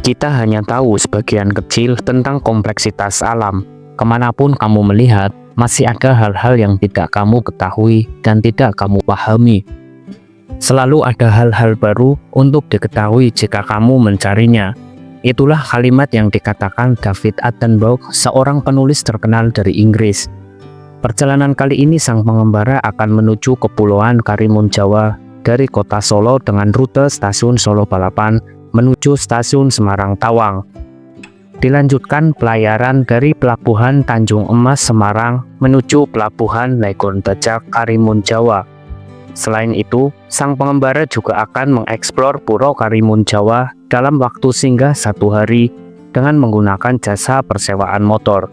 Kita hanya tahu sebagian kecil tentang kompleksitas alam. Kemanapun kamu melihat, masih ada hal-hal yang tidak kamu ketahui dan tidak kamu pahami. Selalu ada hal-hal baru untuk diketahui jika kamu mencarinya. Itulah kalimat yang dikatakan David Attenborough, seorang penulis terkenal dari Inggris. Perjalanan kali ini sang pengembara akan menuju Kepulauan Karimun Jawa dari kota Solo dengan rute stasiun Solo Balapan menuju stasiun Semarang Tawang. Dilanjutkan pelayaran dari Pelabuhan Tanjung Emas Semarang menuju Pelabuhan Legon Bajak Karimun Jawa. Selain itu, sang pengembara juga akan mengeksplor Puro Karimun Jawa dalam waktu singgah 1 hari dengan menggunakan jasa persewaan motor.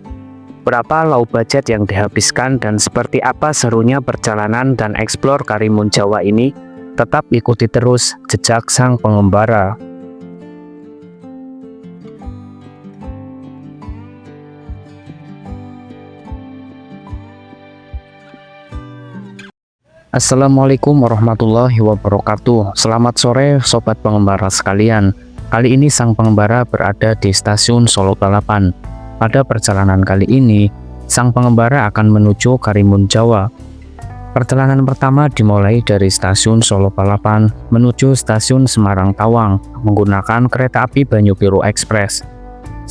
Berapa low budget yang dihabiskan dan seperti apa serunya perjalanan dan eksplor Karimun Jawa ini? Tetap ikuti terus jejak sang pengembara. Assalamualaikum warahmatullahi wabarakatuh. Selamat sore sobat pengembara sekalian. Kali ini sang pengembara berada di stasiun Solo Balapan. Pada perjalanan kali ini, sang pengembara akan menuju Karimun Jawa. Perjalanan pertama dimulai dari stasiun Solo Balapan menuju stasiun Semarang Tawang menggunakan kereta api Banyu Biru Express.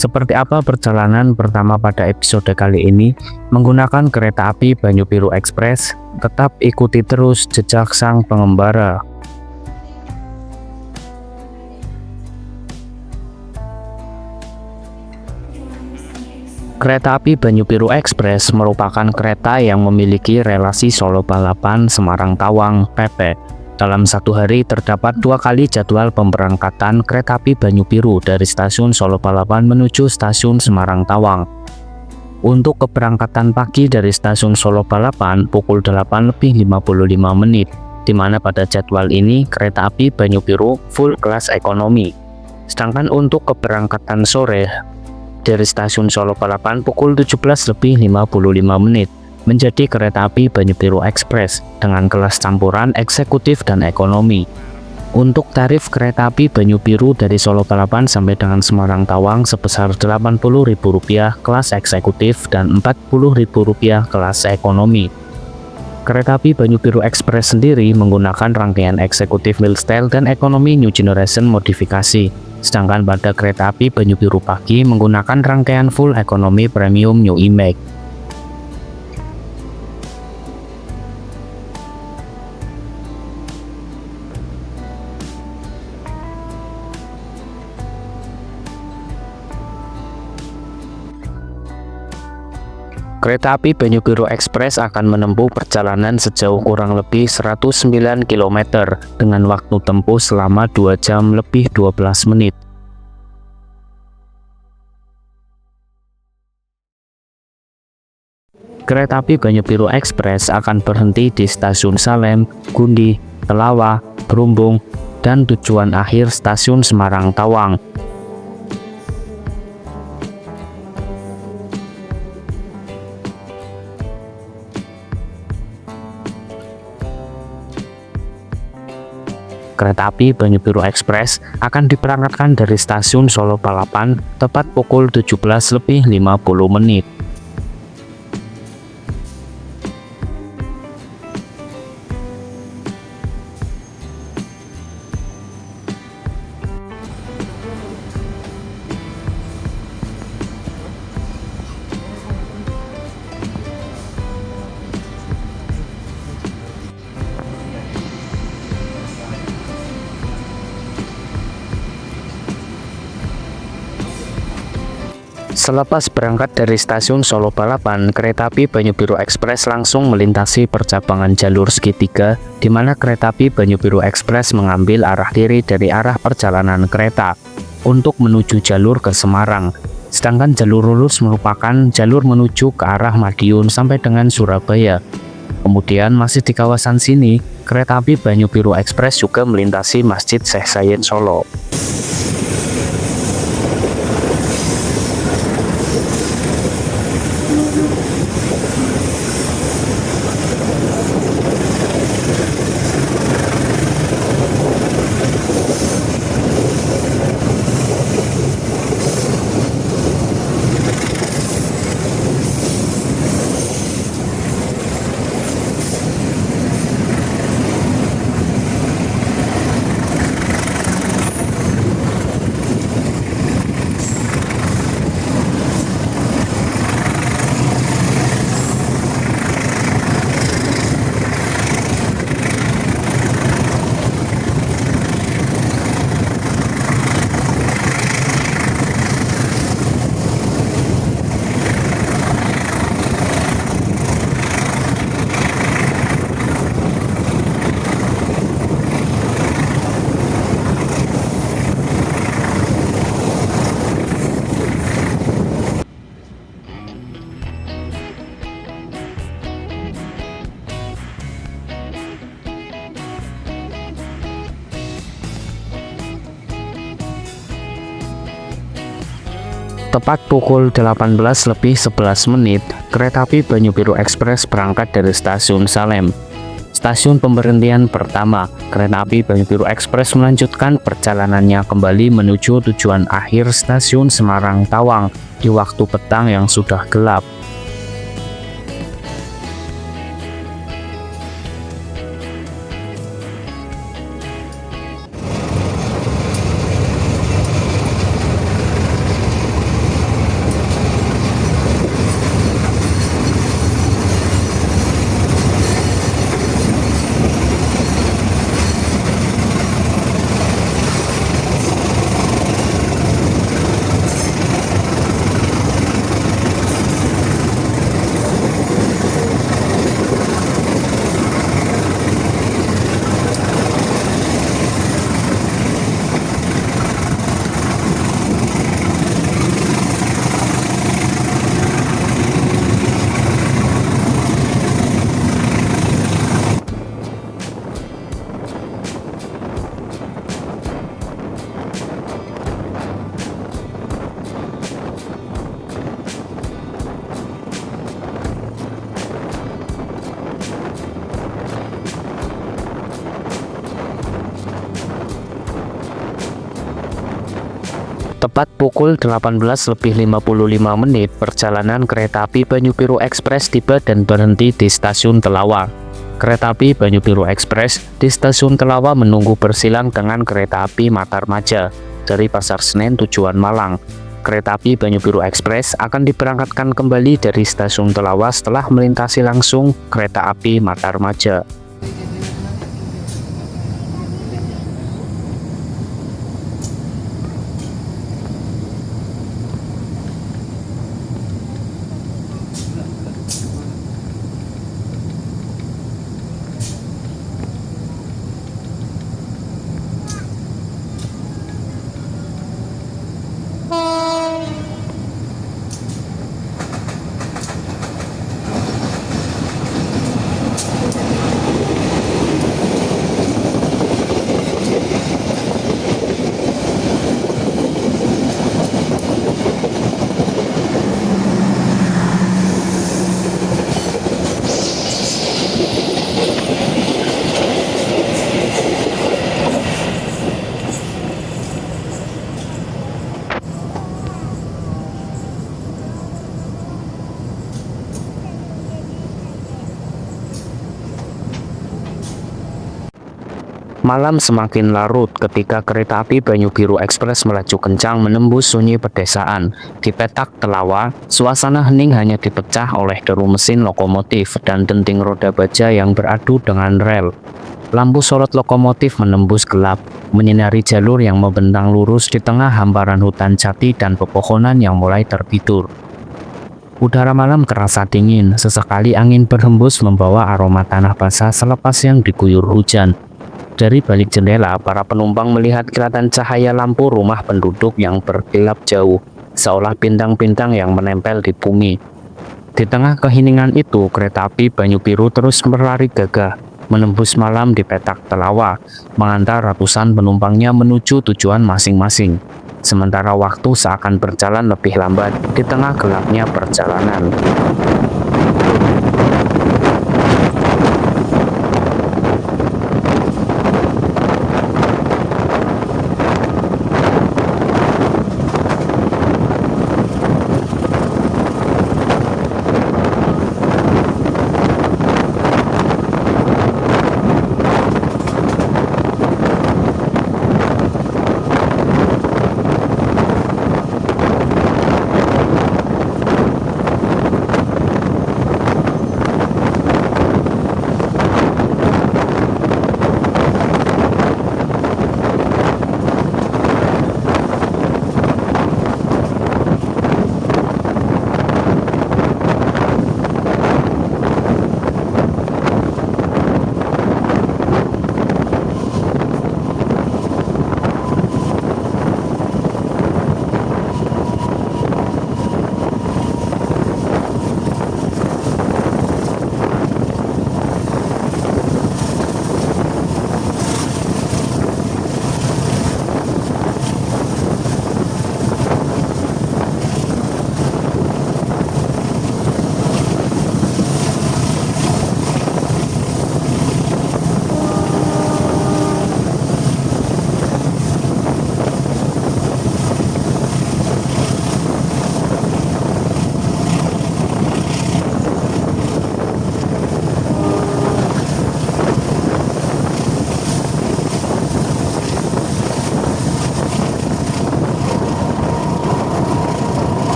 Seperti apa perjalanan pertama pada episode kali ini menggunakan kereta api Banyu Biru Express? Tetap ikuti terus jejak sang pengembara. Kereta api Banyu Biru Express merupakan kereta yang memiliki relasi Solo Balapan Semarang Tawang (PP). Dalam 1 hari terdapat 2 kali jadwal pemberangkatan kereta api Banyu Biru dari stasiun Solo Balapan menuju stasiun Semarang Tawang. Untuk keberangkatan pagi dari stasiun Solo Balapan pukul 8:55, di mana pada jadwal ini kereta api Banyu Biru full kelas ekonomi. Sedangkan untuk keberangkatan sore dari stasiun Solo Balapan pukul 17:55 menjadi kereta api Banyu Biru Express dengan kelas campuran eksekutif dan ekonomi. Untuk tarif kereta api Banyu Biru dari Solo Balapan sampai dengan Semarang Tawang sebesar Rp80.000 kelas eksekutif dan Rp40.000 kelas ekonomi. Kereta api Banyu Biru Express sendiri menggunakan rangkaian eksekutif mild style dan ekonomi new generation modifikasi. Sedangkan pada kereta api Banyu Biru pagi menggunakan rangkaian full ekonomi premium new image. Kereta api Banyu Biru Express akan menempuh perjalanan sejauh kurang lebih 109 km dengan waktu tempuh selama 2 jam lebih 12 menit. Kereta api Banyu Biru Express akan berhenti di stasiun Salem, Gundi, Telawa, Berumbung, dan tujuan akhir stasiun Semarang Tawang. Kereta api Banyu Biru Express akan diberangkatkan dari stasiun Solo Balapan tepat pukul 17:50. Selepas berangkat dari stasiun Solo Balapan, kereta api Banyu Biru Express langsung melintasi percabangan jalur segitiga, di mana kereta api Banyu Biru Express mengambil arah kiri dari arah perjalanan kereta untuk menuju jalur ke Semarang. Sedangkan jalur lurus merupakan jalur menuju ke arah Madiun sampai dengan Surabaya. Kemudian masih di kawasan sini, kereta api Banyu Biru Express juga melintasi Masjid Syekh Zayed Solo. Tepat pukul 18:11 menit, kereta api Banyu Biru Express berangkat dari stasiun Salem. Stasiun pemberhentian pertama, kereta api Banyu Biru Express melanjutkan perjalanannya kembali menuju tujuan akhir stasiun Semarang Tawang di waktu petang yang sudah gelap. Tepat pukul 18:55 menit, perjalanan kereta api Banyu Biru Express tiba dan berhenti di stasiun Telawa. Kereta api Banyu Biru Express di stasiun Telawa menunggu bersilang dengan kereta api Matarmaja dari Pasar Senen tujuan Malang. Kereta api Banyu Biru Express akan diberangkatkan kembali dari stasiun Telawa setelah melintasi langsung kereta api Matarmaja. Malam semakin larut ketika kereta api Banyu Biru Express melaju kencang menembus sunyi pedesaan. Di petak Telawa, suasana hening hanya dipecah oleh deru mesin lokomotif dan denting roda baja yang beradu dengan rel. Lampu sorot lokomotif menembus gelap, menyinari jalur yang membentang lurus di tengah hamparan hutan jati dan pepohonan yang mulai tertidur. Udara malam terasa dingin, sesekali angin berhembus membawa aroma tanah basah selepas yang diguyur hujan. Dari balik jendela, para penumpang melihat kilatan cahaya lampu rumah penduduk yang berkilap jauh, seolah bintang-bintang yang menempel di bumi. Di tengah keheningan itu, kereta api Banyu Biru terus berlari gagah, menembus malam di petak Telawa, mengantar ratusan penumpangnya menuju tujuan masing-masing. Sementara waktu seakan berjalan lebih lambat di tengah gelapnya perjalanan.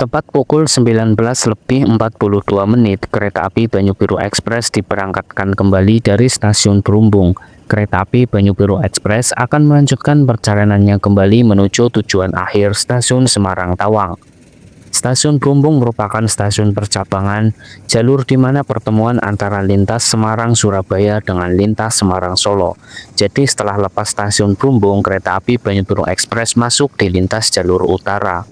Tepat pukul 19:42, kereta api Banyu Biru Express diberangkatkan kembali dari stasiun Perumbung. Kereta api Banyu Biru Express akan melanjutkan perjalanannya kembali menuju tujuan akhir stasiun Semarang Tawang. Stasiun Perumbung merupakan stasiun percabangan, jalur di mana pertemuan antara lintas Semarang-Surabaya dengan lintas Semarang-Solo. Jadi setelah lepas stasiun Perumbung, kereta api Banyu Biru Express masuk di lintas jalur utara.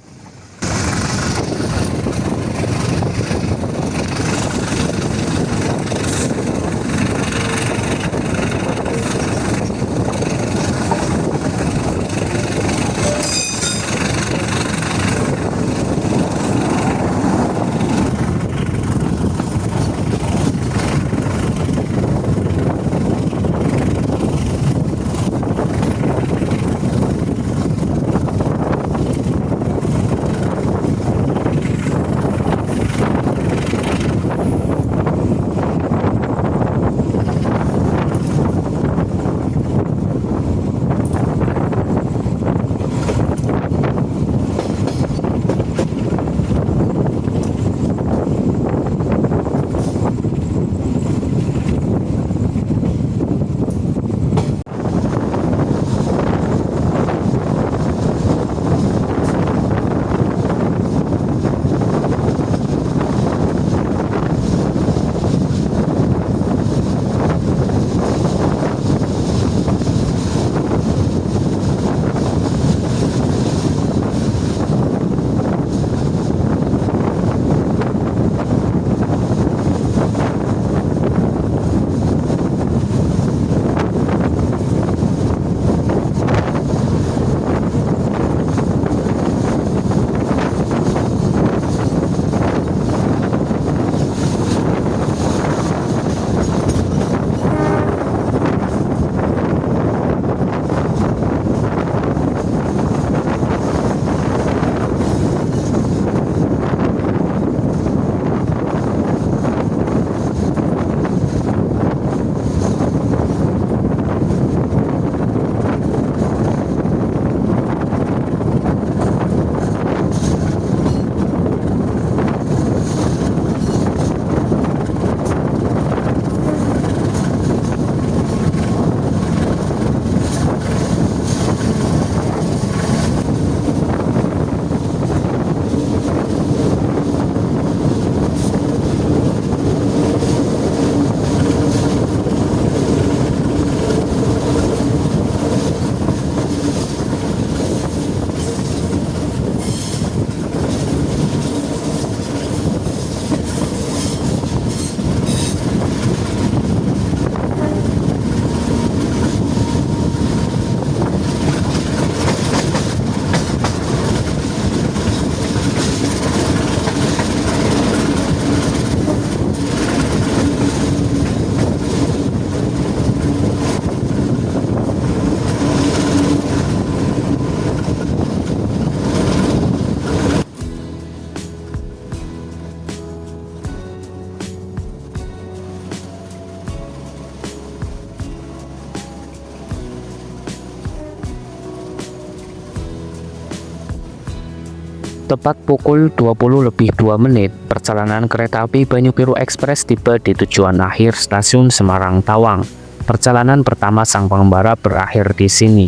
Tepat pukul 20:02, perjalanan kereta api Banyu Biru Express tiba di tujuan akhir stasiun Semarang Tawang. Perjalanan pertama sang pengembara berakhir di sini.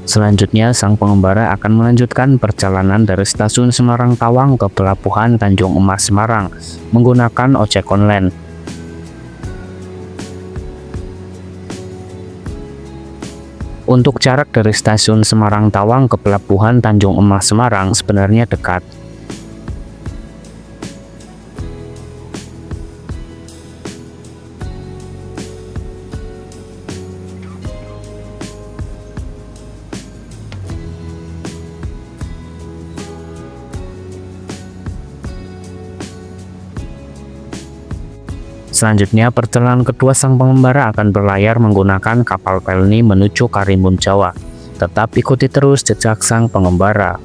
Selanjutnya, sang pengembara akan melanjutkan perjalanan dari stasiun Semarang Tawang ke Pelabuhan Tanjung Emas Semarang menggunakan ojek online. Untuk jarak dari stasiun Semarang Tawang ke Pelabuhan Tanjung Emas Semarang sebenarnya dekat. Selanjutnya, perjalanan kedua sang pengembara akan berlayar menggunakan kapal Pelni menuju Karimun Jawa. Tetap ikuti terus jejak sang pengembara.